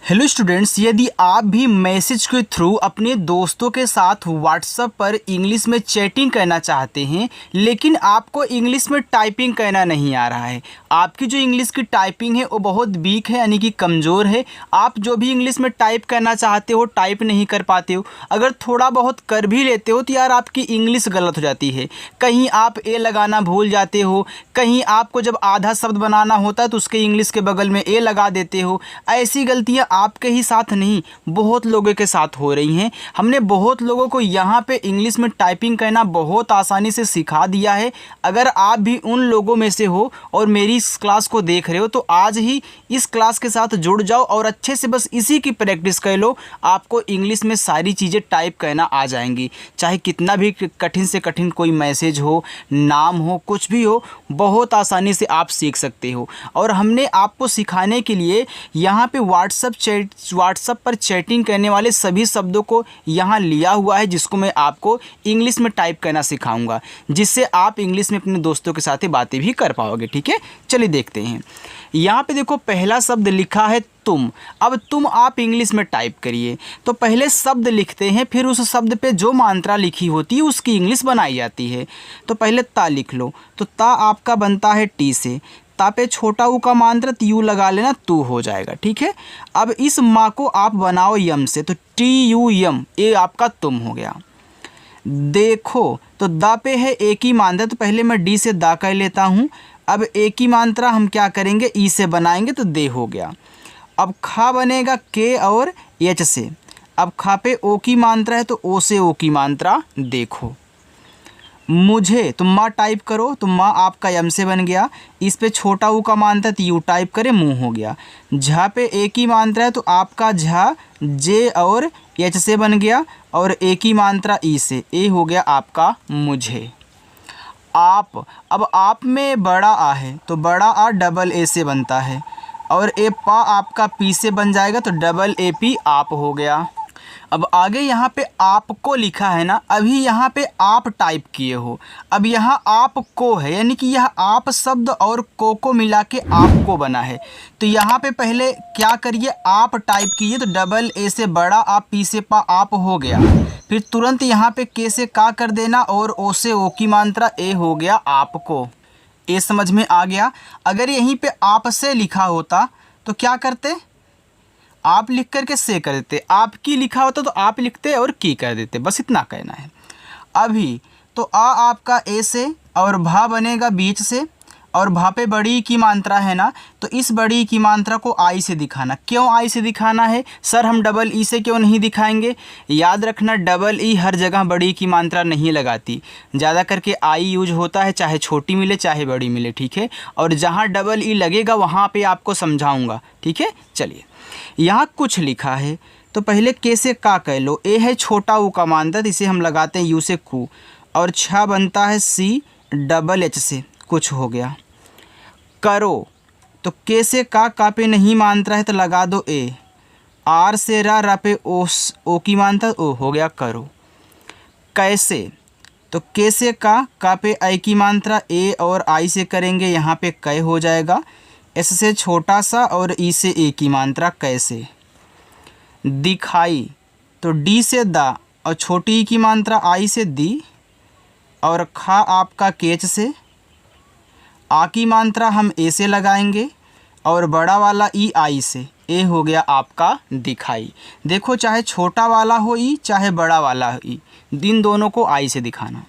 Hello students, यदि आप भी मैसेज के थ्रू अपने दोस्तों के साथ व्हाट्सएप पर इंग्लिश में चैटिंग करना चाहते हैं, लेकिन आपको इंग्लिश में टाइपिंग करना नहीं आ रहा है, आपकी जो इंग्लिश की टाइपिंग है वो बहुत वीक है, यानी कि कमज़ोर है। आप जो भी इंग्लिश में टाइप करना चाहते हो टाइप नहीं कर पाते हो। अगर थोड़ा बहुत कर भी लेते हो तो यार आपकी इंग्लिश गलत हो जाती है। कहीं आप ए लगाना भूल जाते हो, कहीं आपको जब आधा शब्द बनाना होता है तो उसके इंग्लिश के बगल में ए लगा देते हो। ऐसी गलतियाँ आपके ही साथ नहीं, बहुत लोगों के साथ हो रही हैं। हमने बहुत लोगों को यहाँ पे इंग्लिश में टाइपिंग करना बहुत आसानी से सिखा दिया है। अगर आप भी उन लोगों में से हो और मेरी इस क्लास को देख रहे हो तो आज ही इस क्लास के साथ जुड़ जाओ और अच्छे से बस इसी की प्रैक्टिस कर लो। आपको इंग्लिश में सारी चीज़ें टाइप करना आ जाएंगी, चाहे कितना भी कठिन से कठिन कोई मैसेज हो, नाम हो, कुछ भी हो, बहुत आसानी से आप सीख सकते हो। और हमने आपको सिखाने के लिए यहाँ पे व्हाट्सएप पर चैटिंग करने वाले सभी शब्दों को यहाँ लिया हुआ है, जिसको मैं आपको इंग्लिश में टाइप करना सिखाऊंगा, जिससे आप इंग्लिश में अपने दोस्तों के साथ बातें भी कर पाओगे। ठीक है, चलिए देखते हैं। यहाँ पे देखो पहला शब्द लिखा है तुम। अब तुम आप इंग्लिश में टाइप करिए तो पहले शब्द लिखते हैं, फिर उस शब्द पे जो मात्रा लिखी होती है उसकी इंग्लिश बनाई जाती है। तो पहले ता लिख लो, तो ता आपका बनता है टी से। ता पे छोटा ऊ का मात्रा यू लगा लेना, तू हो जाएगा। ठीक है, अब इस माँ को आप बनाओ यम से, तो टी यू यम, ये आपका तुम हो गया। देखो, तो दा पे है एक ही मात्रा, तो पहले मैं डी से दा कर लेता हूँ। अब एक ही मात्रा हम क्या करेंगे, ई से बनाएंगे, तो दे हो गया। अब खा बनेगा के और एच से। अब खा पे ओ की मात्रा है तो ओ से ओ की मात्रा देखो। मुझे, तो माँ टाइप करो, तो माँ आपका यम से बन गया। इस पे छोटा ऊ का मात्रा तो यू टाइप करे, मुँह हो गया। झा पे एक ही मात्रा है तो आपका झा जे और एच से बन गया, और एक ही मात्रा ई से, ए हो गया आपका मुझे। आप, अब आप में बड़ा आ है तो बड़ा आ डबल ए से बनता है, और ए पा आपका पी से बन जाएगा, तो डबल ए पी आप हो गया। अब आगे यहाँ पे आपको लिखा है ना, अभी यहाँ पे आप टाइप किए हो, अब यहाँ आप को है, यानी कि यह आप शब्द और को मिला के आपको बना है। तो यहाँ पे पहले क्या करिए, आप टाइप कीजिए, तो डबल ए से बड़ा आप, पी से पा आप हो गया। फिर तुरंत यहाँ पे के से का कर देना, और ओ से ओ की मात्रा, ए हो गया आपको। ए समझ में आ गया। अगर यहीं पे आप से लिखा होता तो क्या करते, आप लिख करके से कर देते, आपकी लिखा होता तो आप लिखते और की कर देते, बस इतना कहना है। अभी तो आ आपका ए से, और भा बनेगा बीच से, और भा पे बड़ी की मात्रा है ना, तो इस बड़ी की मात्रा को आई से दिखाना। क्यों आई से दिखाना है सर, हम डबल ई से क्यों नहीं दिखाएंगे? याद रखना, डबल ई हर जगह बड़ी की मात्रा नहीं लगाती, ज़्यादा करके आई यूज होता है, चाहे छोटी मिले चाहे बड़ी मिले। ठीक है, और जहाँ डबल ई लगेगा वहाँ पे आपको समझाऊँगा। ठीक है, चलिए यहाँ कुछ लिखा है, तो पहले के से का कह लो। ए है छोटा ऊ का मात्रा, इसे हम लगाते हैं यू से कू, और छा बनता है सी डबल एच से, कुछ हो गया। करो, तो के से का पे नहीं मात्रा है तो लगा दो ए, आर से रा पे ओ की मात्रा, ओ हो गया करो। कैसे, तो के से का पे आई की मात्रा, ए और आई से करेंगे, यहाँ पे कै हो जाएगा। एस से छोटा सा और ई से ए की मात्रा कैसे। दिखाई, तो डी से दा और छोटी ई की मात्रा आई से दी, और खा आपका केच से, आ की मात्रा हम ए से लगाएंगे, और बड़ा वाला ई आई से, ए हो गया आपका दिखाई। देखो, चाहे छोटा वाला हो ई चाहे बड़ा वाला हो ई, इन दोनों को आई से दिखाना।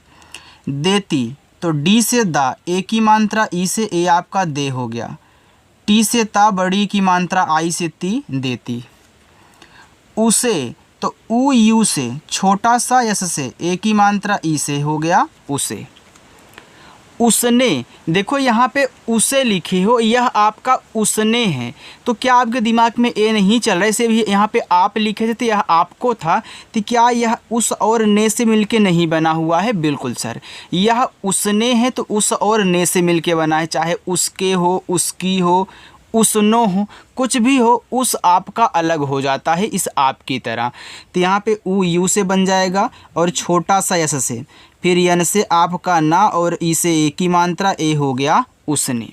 देती, तो डी से दा, ए की मात्रा ई से, ए आपका दे हो गया। टी से ता, बड़ी की मात्रा आई से ती, देती। उसे, तो ऊ यू से, छोटा सा यस से, ए की मात्रा ई से, हो गया उसे। उसने, देखो यहाँ पे उसे लिखे हो, यह आपका उसने है, तो क्या आपके दिमाग में ए नहीं चल रहा? इसे भी यहाँ पे आप लिखे थे तो यह आपको था, तो क्या यह उस और ने से मिलके नहीं बना हुआ है? बिल्कुल सर, यह उसने है तो उस और ने से मिलके बना है, चाहे उसके हो, उसकी हो, उसनो हो, कुछ भी हो, उस आपका अलग हो जाता है इस आप की तरह। तो यहाँ पे ऊ यू से बन जाएगा, और छोटा सा यस से, फिर यन से आपका ना, और ई से ए की मात्रा, ए हो गया उसने।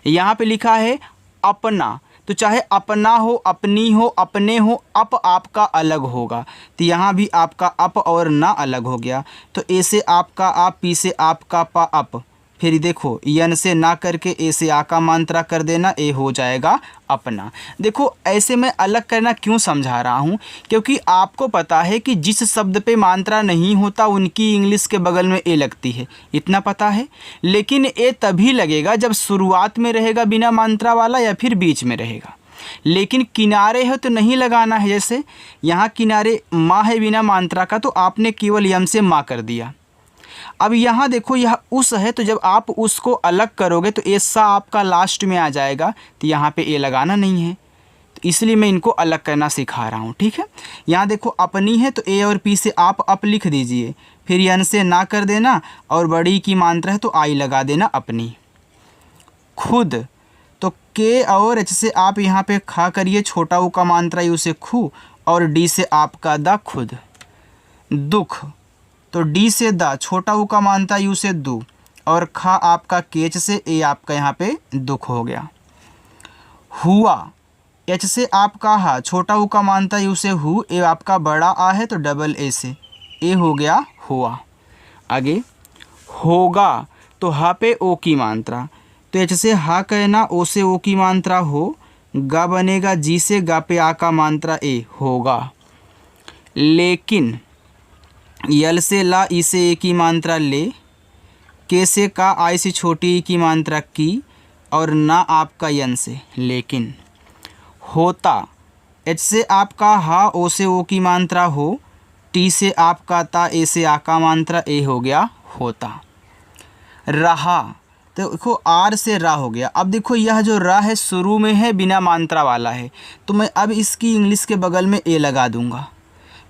यहाँ पे लिखा है अपना, तो चाहे अपना हो, अपनी हो, अपने हो, अप आपका अलग होगा। तो यहाँ भी आपका अप और ना अलग हो गया। तो ए से आपका आ, पी से आपका पा, अप। फिर देखो यन से ना करके ए से आ का मात्रा कर देना, ए हो जाएगा अपना। देखो ऐसे मैं अलग करना क्यों समझा रहा हूँ, क्योंकि आपको पता है कि जिस शब्द पे मात्रा नहीं होता उनकी इंग्लिश के बगल में ए लगती है, इतना पता है। लेकिन ए तभी लगेगा जब शुरुआत में रहेगा बिना मात्रा वाला या फिर बीच में रहेगा। लेकिन किनारे हो तो नहीं लगाना है। जैसे यहाँ किनारे माँ है बिना मात्रा का, तो आपने केवल यम से माँ कर दिया। अब यहाँ देखो यह उस है, तो जब आप उसको अलग करोगे तो ऐसा आपका लास्ट में आ जाएगा, तो यहाँ पे ए लगाना नहीं है। तो इसलिए मैं इनको अलग करना सिखा रहा हूँ, ठीक है। यहाँ देखो अपनी है, तो ए और पी से आप अप लिख दीजिए, फिर यन से ना कर देना, और बड़ी की मात्रा है तो आई लगा देना अपनी। खुद, तो के और एच से आप यहाँ पे खा करिए, छोटा ऊ का मात्रा यू से खू, और डी से आपका दा खुद। दुख, तो डी से दा, छोटा ऊ का मानता यू से दू, और खा आपका केच से, ए आपका यहाँ पे दुख हो गया। हुआ, एच से आपका हा, छोटा ऊ का मानता यू से हु, ए आपका बड़ा आ है तो डबल ए से, ए हो गया हुआ। आगे होगा, तो हा पे ओ की मात्रा, तो एच से हा कहना, ओ से ओ की मात्रा हो, गा बनेगा जी से, गा पे आ का मात्रा ए होगा। लेकिन, यल से ला, ई से ए की मात्रा ले, के से का, आई से छोटी ई की मात्रा की, और ना आपका यन से लेकिन। होता, एच से आपका हा, ओ से ओ की मात्रा हो, टी से आपका ता, ए से आ का मात्रा, ए हो गया होता। रहा, तो देखो आर से रा हो गया। अब देखो यह जो रा है शुरू में है, बिना मात्रा वाला है, तो मैं अब इसकी इंग्लिश के बगल में ए लगा दूंगा,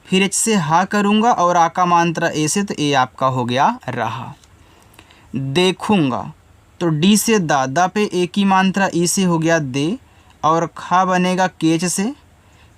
फिर एच से हा करूँगा और आ का मात्रा ए से, तो ए आपका हो गया रहा। देखूँगा, तो डी से दा, दा पे ए की मात्रा ई से हो गया दे, और खा बनेगा केच से,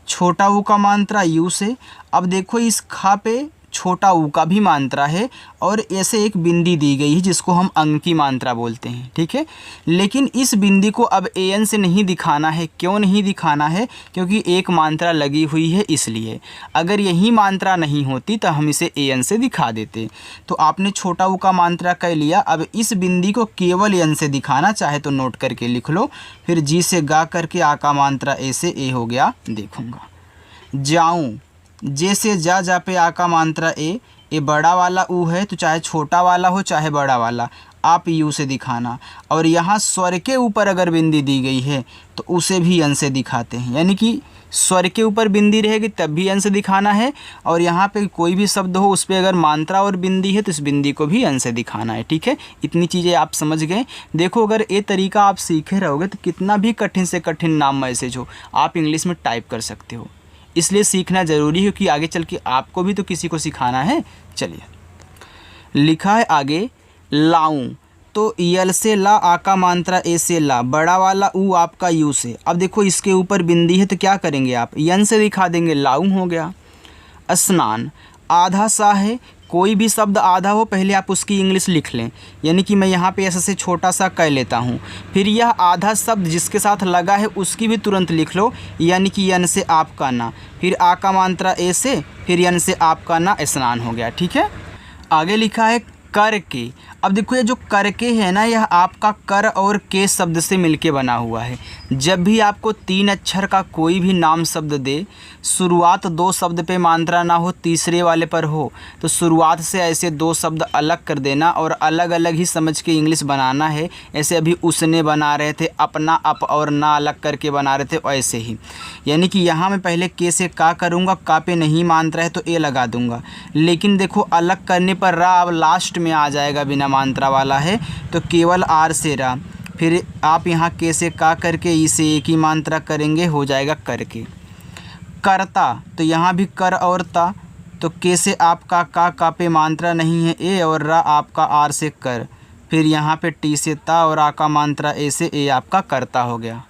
छोटा ऊ का मात्रा यू से। अब देखो इस खा पे छोटा ऊ का भी मात्रा है, और ऐसे एक बिंदी दी गई है जिसको हम अंग की मात्रा बोलते हैं, ठीक है। लेकिन इस बिंदी को अब ए एन से नहीं दिखाना है। क्यों नहीं दिखाना है? क्योंकि एक मात्रा लगी हुई है इसलिए। अगर यही मात्रा नहीं होती तो हम इसे ए एन से दिखा देते। तो आपने छोटा ऊ का मात्रा कह लिया, अब इस बिंदी को केवल एन से दिखाना, चाहे तो नोट करके लिख लो। फिर जी से गा करके आ का मात्रा ए से, ए हो गया देखूँगा। जाऊँ, जे से जा पे आ का मात्रा ए, ए बड़ा वाला ऊ है, तो चाहे छोटा वाला हो चाहे बड़ा वाला, आप यू से दिखाना। और यहाँ स्वर के ऊपर अगर बिंदी दी गई है तो उसे भी एन से दिखाते हैं, यानी कि स्वर के ऊपर बिंदी रहेगी तब भी एन से दिखाना है, और यहाँ पे कोई भी शब्द हो उस पर अगर मात्रा और बिंदी है तो इस बिंदी को भी एन से दिखाना है, ठीक है। इतनी चीज़ें आप समझ गए। देखो अगर ये तरीका आप सीखे रहोगे तो कितना भी कठिन से कठिन नाम मैसेज हो आप इंग्लिश में टाइप कर सकते हो। इसलिए सीखना ज़रूरी है कि आगे चल के आपको भी तो किसी को सिखाना है। चलिए, लिखा है आगे लाऊं, तो यल से ला, आ का मात्रा ए से ला, बड़ा वाला ऊ आपका यू से। अब देखो इसके ऊपर बिंदी है तो क्या करेंगे आप, यन से दिखा देंगे, लाऊं हो गया। स्नान, आधा सा है, कोई भी शब्द आधा हो पहले आप उसकी इंग्लिश लिख लें, यानी कि मैं यहाँ पे ऐसे से छोटा सा कह लेता हूँ, फिर यह आधा शब्द जिसके साथ लगा है उसकी भी तुरंत लिख लो, यानी कि यन से आपका ना, फिर आ का मात्रा ए से, फिर यन से आपका ना, स्नान हो गया, ठीक है। आगे लिखा है कर के। अब देखो ये जो कर के है ना, यह आपका कर और के शब्द से मिलके बना हुआ है। जब भी आपको 3 अक्षर का कोई भी नाम शब्द दे, शुरुआत 2 शब्द पे मात्रा ना हो, तीसरे वाले पर हो, तो शुरुआत से ऐसे 2 शब्द अलग कर देना और अलग अलग ही समझ के इंग्लिश बनाना है। ऐसे अभी उसने बना रहे थे, अपना अप और ना अलग करके बना रहे थे, ऐसे ही। यानी कि यहाँ मैं पहले के से का करूँगा, का पे नहीं मात्रा है तो ए लगा दूँगा, लेकिन देखो अलग करने पर रा अब लास्ट में आ जाएगा, बिना मात्रा वाला है तो केवल आर से रा, फिर आप यहाँ के से का करके इसे एक ही मात्रा करेंगे, हो जाएगा करके। करता, तो यहाँ भी कर और ता, तो के से आपका का पे मात्रा नहीं है ए, और रा आपका आर से कर, फिर यहाँ पे टी से ता और आ का मात्रा ए से, ए आपका करता हो गया।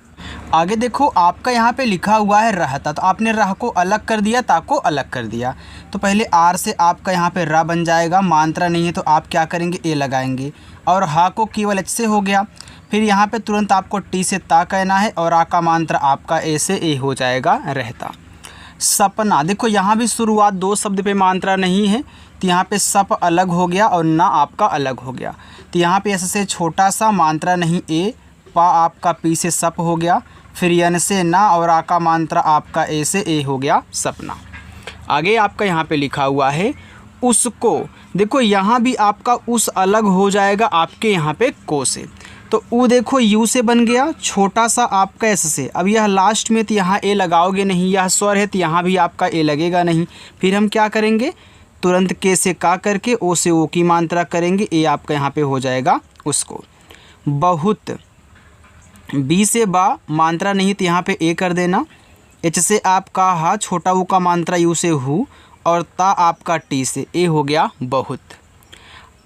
आगे देखो आपका यहाँ पे लिखा हुआ है रहता, तो आपने रह को अलग कर दिया, ता को अलग कर दिया, तो पहले आर से आपका यहाँ पे रा बन जाएगा, मात्रा नहीं है तो आप क्या करेंगे, ए लगाएंगे, और हा को केवल एच से हो गया। फिर यहाँ पे तुरंत आपको टी से ता कहना है और आ का मात्रा आपका ए से ए हो जाएगा रहता। सपना, देखो यहाँ भी शुरुआत दो शब्द पे मात्रा नहीं है, तो यहाँ पे सप अलग हो गया और ना आपका अलग हो गया। तो यहाँ पे ऐसे से छोटा सा मात्रा नहीं ए, पा आपका पी से सप हो गया, फिर यन से ना और आ का मात्रा आपका ए से ए हो गया सपना। आगे आपका यहाँ पे लिखा हुआ है उसको, देखो यहाँ भी आपका उस अलग हो जाएगा आपके यहाँ पे को से, तो ऊ देखो यू से बन गया, छोटा सा आपका एस से। अब यह लास्ट में तो यहाँ ए लगाओगे नहीं, यह स्वर है तो यहाँ भी आपका ए लगेगा नहीं। फिर हम क्या करेंगे, तुरंत के से का करके ओ से ओ की मात्रा करेंगे, ए आपका यहाँ पे हो जाएगा उसको। बहुत, बी से बा मात्रा नहीं तो यहाँ पे ए कर देना, एच से आपका हा, छोटा ऊ का मात्रा यू से हु, और ता आपका टी से ए हो गया बहुत।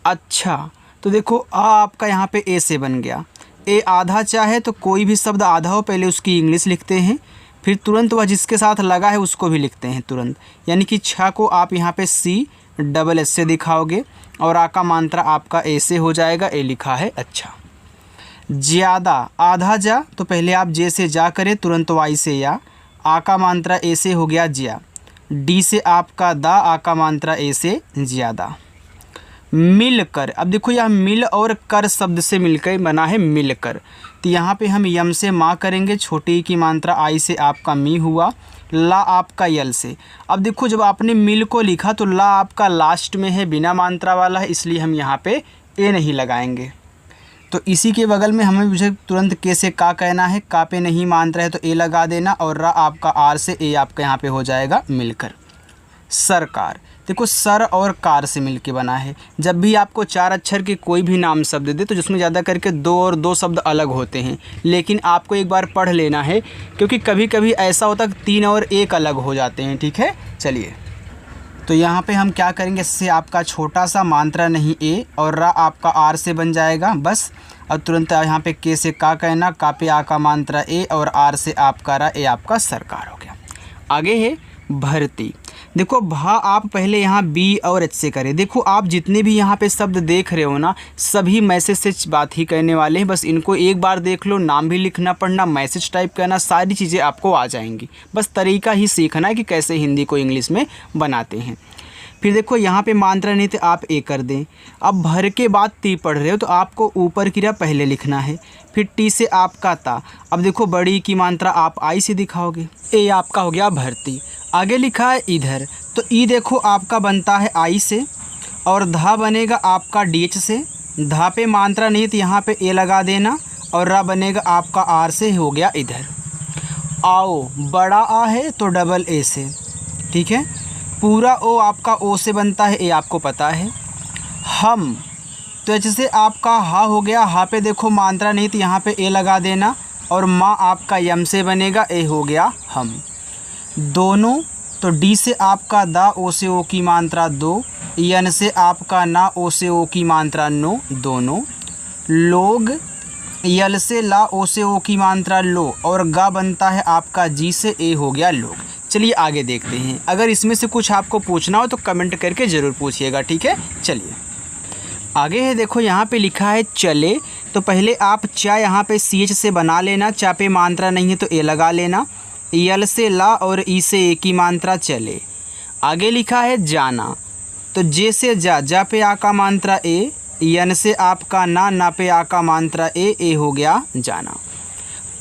अच्छा, तो देखो आ आपका यहाँ पे ए से बन गया। ए आधा चाहे तो कोई भी शब्द आधा हो पहले उसकी इंग्लिश लिखते हैं, फिर तुरंत वह जिसके साथ लगा है उसको भी लिखते हैं तुरंत, यानी कि छः को आप यहाँ पे सी डबल एस से दिखाओगे और आ का मात्रा आपका ए से हो जाएगा, ए लिखा है अच्छा। ज़्यादा, आधा जा तो पहले आप जे से जा करें, तुरंत वाई से या, आ का मात्रा ए से हो गया ज्या, डी से आपका दा, आ का मात्रा ए से ज़्यादा। मिलकर, अब देखो यह मिल और कर शब्द से मिलकर बना है मिलकर, तो यहाँ पे हम यम से माँ करेंगे, छोटी की मात्रा आई से आपका मी हुआ, ला आपका यल से। अब देखो जब आपने मिल को लिखा तो ला आपका लास्ट में है, बिना मात्रा वाला है, इसलिए हम यहाँ पे ए नहीं लगाएंगे। तो इसी के बगल में हमें मुझे तुरंत के से का कहना है, का पे नहीं मात्रा है तो ए लगा देना, और रा आपका आर से ए आपका यहाँ पे हो जाएगा मिलकर। सरकार, देखो सर और कार से मिलके बना है। जब भी आपको चार अक्षर के कोई भी नाम शब्द दे तो जिसमें ज़्यादा करके दो और दो शब्द अलग होते हैं, लेकिन आपको एक बार पढ़ लेना है क्योंकि कभी कभी ऐसा होता है कि तीन और एक अलग हो जाते हैं। ठीक है, चलिए तो यहाँ पे हम क्या करेंगे, इससे आपका छोटा सा मात्रा नहीं ए और रा आपका आर से बन जाएगा बस। अब तुरंत यहाँ पे के से का कहना, का पे आ का मात्रा ए और आर से आपका रा, ए आपका सरकार हो गया। आगे है भर्ती, देखो भा आप पहले यहाँ बी और एच से करें। देखो आप जितने भी यहाँ पे शब्द देख रहे हो ना, सभी मैसेज से बात ही करने वाले हैं, बस इनको एक बार देख लो, नाम भी लिखना पढ़ना, मैसेज टाइप करना, सारी चीज़ें आपको आ जाएंगी, बस तरीका ही सीखना है कि कैसे हिंदी को इंग्लिश में बनाते हैं। फिर देखो यहाँ पे मात्रा नहीं तो आप ए कर दें। अब भर के बाद ती पढ़ रहे हो तो आपको ऊपर की पहले लिखना है, फिर टी से आपका ता। अब देखो बड़ी की मात्रा आप आई से दिखाओगे, ए आपका हो गया भर्ती। आगे लिखा है इधर, तो ई देखो आपका बनता है आई से और धा बनेगा आपका डी एच से। धा पे मात्रा नहीं तो यहाँ पे ए लगा देना और रा बनेगा आपका आर से, हो गया इधर। आओ, बड़ा आ है तो डबल ए से, ठीक है। पूरा ओ आपका ओ से बनता है, ए आपको पता है। हम, तो एच से आपका हा हो गया, हा पे देखो मात्रा नहीं तो यहाँ पे ए लगा देना और माँ आपका यम से बनेगा, ए हो गया हम। दोनों, तो डी से आपका दा, ओ से ओ की मात्रा दो, यन से आपका ना, ओ से ओ की मात्रा नो, दोनों। लोग, यल से ला, ओ से ओ की मात्रा लो और गा बनता है आपका जी से, ए हो गया लोग। चलिए आगे देखते हैं, अगर इसमें से कुछ आपको पूछना हो तो कमेंट करके ज़रूर पूछिएगा, ठीक है। चलिए आगे है, देखो यहाँ पे लिखा है चले, तो पहले आप चा यहाँ पे सी एच से बना लेना, चा पे मात्रा नहीं है तो ए लगा लेना, यल से ला और ई से ए की मात्रा चले। आगे लिखा है जाना, तो जे से जा, जा पे आ का मात्रा ए, यन से आपका ना, ना पे आ का मात्रा ए, ए हो गया जाना।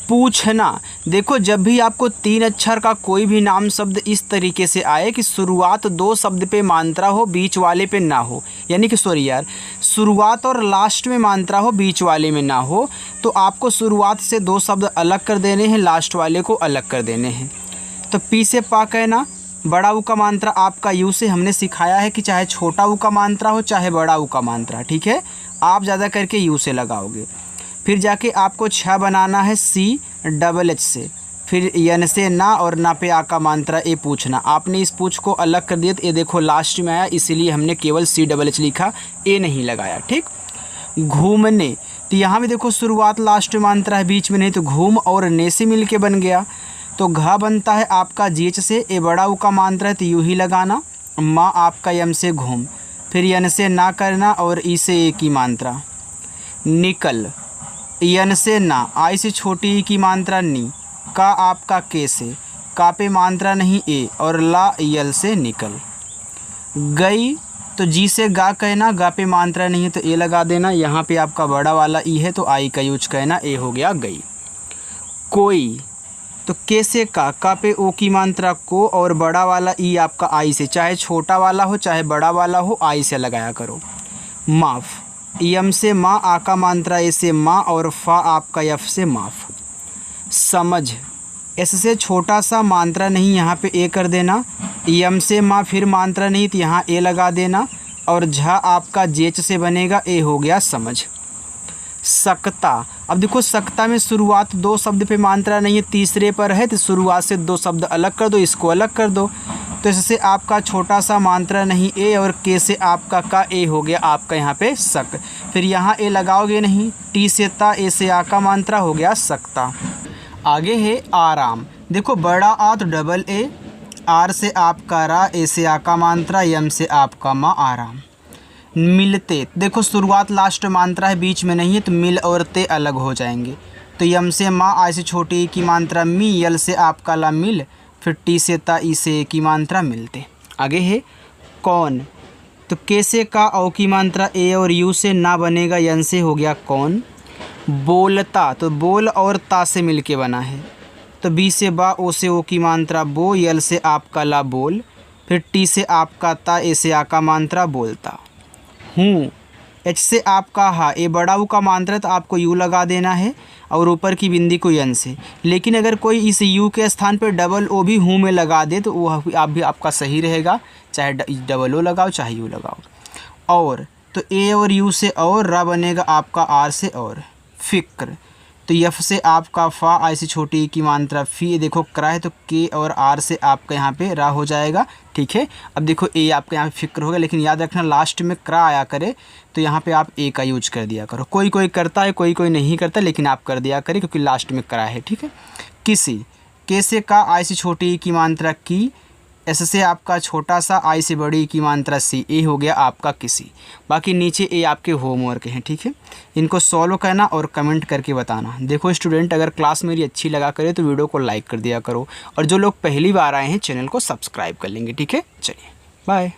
पूछना, देखो जब भी आपको तीन अक्षर का कोई भी नाम शब्द इस तरीके से आए कि शुरुआत दो शब्द पे मात्रा हो, बीच वाले पे ना हो, यानी कि शुरुआत और लास्ट में मात्रा हो, बीच वाले में ना हो, तो आपको शुरुआत से दो शब्द अलग कर देने हैं, लास्ट वाले को अलग कर देने हैं। तो पी से पा कहना, बड़ा ऊ का मात्रा आपका यू से हमने सिखाया है कि चाहे छोटा ऊ का मात्रा हो चाहे बड़ा ऊ का मात्रा, ठीक है। आप ज़्यादा करके यू से लगाओगे। फिर जाके आपको छः बनाना है सी डबल एच से, फिर यन से ना और ना पे आ का मात्रा ए पूछना। आपने इस पूछ को अलग कर दिया तो ये देखो लास्ट में आया, इसीलिए हमने केवल सी डबल एच लिखा, ए नहीं लगाया, ठीक। घूमने, तो यहाँ भी देखो शुरुआत लास्ट में मात्रा है, बीच में नहीं, तो घूम और ने से मिल के बन गया। तो घा बनता है आपका जी एच से, ए बड़ा ऊ का मात्रा है तो यूँ ही लगाना, माँ आपका यम से घूम, फिर यन से ना करना और ई से ए की मात्रा। निकल, यन से ना, आई से छोटी ई की मात्रा नी, का आपका के से, का पे मात्रा नहीं ए, और ला यल से निकल। गई तो जी से गा कहना, गा पे मात्रा नहीं है तो ए लगा देना। यहाँ पे आपका बड़ा वाला ई है तो आई का यूज कहना, ए हो गया गई। कोई तो के से का पे ओ की मात्रा को, और बड़ा वाला ई आपका आई से, चाहे छोटा वाला हो चाहे बड़ा वाला हो आई से लगाया करो। माफ़, यम से माँ, आ का मात्रा ए से माँ, और फा आपका यफ से माफ़। समझ, एस से छोटा सा मात्रा नहीं यहाँ पे ए कर देना। यम से माँ फिर मात्रा नहीं तो यहाँ ए लगा देना, और झा आपका जेच से बनेगा, ए हो गया समझ। सकता, अब देखो सकता में शुरुआत दो शब्द पे मात्रा नहीं है, तीसरे पर है तो शुरुआत से दो शब्द अलग कर दो, इसको अलग कर दो। तो इससे आपका छोटा सा मात्रा नहीं ए, और के से आपका का ए हो गया आपका यहाँ पे सक। फिर यहाँ ए लगाओगे नहीं, टी से ता, ए से आ का मात्रा हो गया सकता। आगे है आराम। देखो बड़ा आ तो डबल ए, आर से आपका रा, ए से आ का मात्रा, यम से आपका मा, आराम। मिलते, देखो शुरुआत लास्ट मात्रा है, बीच में नहीं है तो मिल और ते अलग हो जाएंगे। तो यम से माँ, आई से छोटी ई की मात्रा मी, यल से आपका ला मिल, फिर टी से ता, ई से ए की मात्रा मिलते। आगे है कौन, तो के से का, औ की मात्रा ए, और यू से ना बनेगा, यन से हो गया कौन। बोलता, तो बोल और ता से मिल के बना है, तो बी से बा, ओ से ओ की मात्रा बो, यल से आपका ला बोल, फिर टी से आपका ता, ए से आ का मात्रा बोलता। हूँ, एच से आपका हा, ए बड़ा ऊ का मात्रा तो आपको यू लगा देना है, और ऊपर की बिंदी को यन से। लेकिन अगर कोई इस यू के स्थान पर डबल ओ भी हूँ में लगा दे तो वो आप भी आपका सही रहेगा, चाहे डबल ओ लगाओ चाहे यू लगाओ। और तो ए और यू से और, रा बनेगा आपका आर से और। फिक्र, तो यफ से आपका फा, आई से छोटी की मात्रा फी, देखो क्रा है तो के और आर से आपका यहाँ पे रा हो जाएगा, ठीक है। अब देखो ए आपका यहाँ पे फिक्र होगा, लेकिन याद रखना लास्ट में क्रा आया करे तो यहाँ पे आप ए का यूज कर दिया करो। कोई कोई करता है, कोई कोई नहीं करता, लेकिन आप कर दिया करें क्योंकि लास्ट में क्रा है, ठीक है। किसी, के से का, आई से छोटी की मात्रा की, एस से आपका छोटा सा, आई से बड़ी की मात्रा सी, ए हो गया आपका किसी। बाकी नीचे ए आपके होमवर्क हैं, ठीक है। इनको सॉल्व करना और कमेंट करके बताना। देखो स्टूडेंट, अगर क्लास मेरी अच्छी लगा करे तो वीडियो को लाइक कर दिया करो, और जो लोग पहली बार आए हैं चैनल को सब्सक्राइब कर लेंगे, ठीक है। चलिए बाय।